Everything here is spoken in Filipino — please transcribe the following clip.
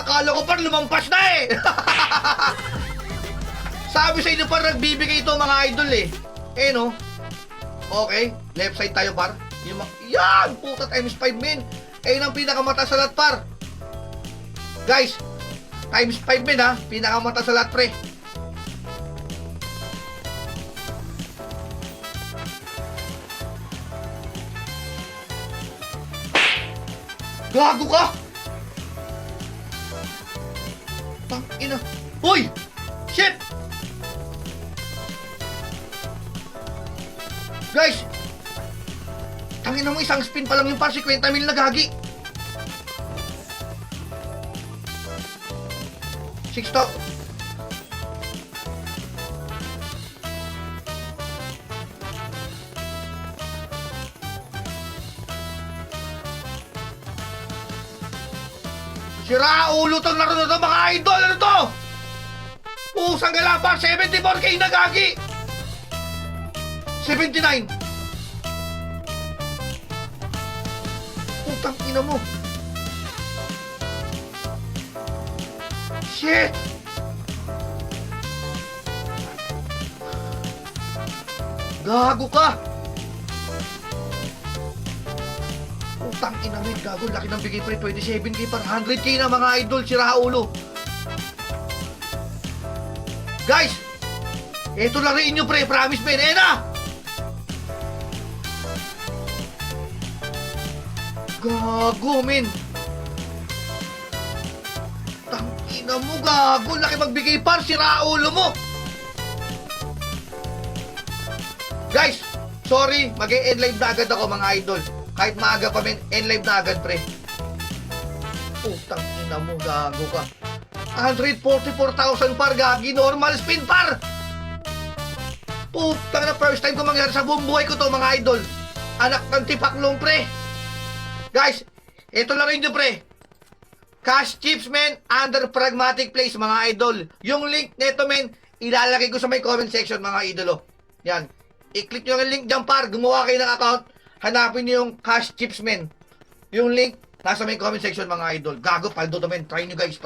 Akala ko par lumampas na eh. Sabi sa inyo par, nagbibigay ito mga idol eh. Eh no. Okay, left side tayo par. Yan, puta times 5 men. Eh ang pinakamataas sa lahat par. Guys, times 5 men ha, pinakamataas sa lahat pre. Gago ka! Tangina. Uy! Shit! Guys! Tangina mo, isang spin pa lang yung par, 50 mil na gagi. 6 top. Sira ulo tong laro na to mga idol. Ano to? Pusang galapar, 74k na gagi. 79. Putang ina mo. Shit. Gago ka. Putang ina mo, gago. Laki ng bigay pre, 27k par 100k na mga idol. Sira ulo. Guys, eto lang rin nyo pre, promise men. Eh na. Gago men. Tangina mo, gago. Laki magbigay par, sira ulo mo. Guys, sorry, mag-e-end live na agad ako mga idol. Kahit maaga pa men, end live na agad pre. Putang ina mo, gago ka. 144,000 par gagi, normal spin par. Putang na, first time ko mangyari sa buong buhay ko to mga idol. Anak ng tipaklong pre. Guys, ito lang rin nyo pre. Cash chips men, under pragmatic place mga idol. Yung link neto men, ilalagay ko sa may comment section mga idolo. Yan, i-click nyo yung link dyan par, gumawa kayo ng account. Hanapin nyo yung cash chips men. Yung link, nasa may comment section mga idol. Gago, paldo to men, try nyo guys.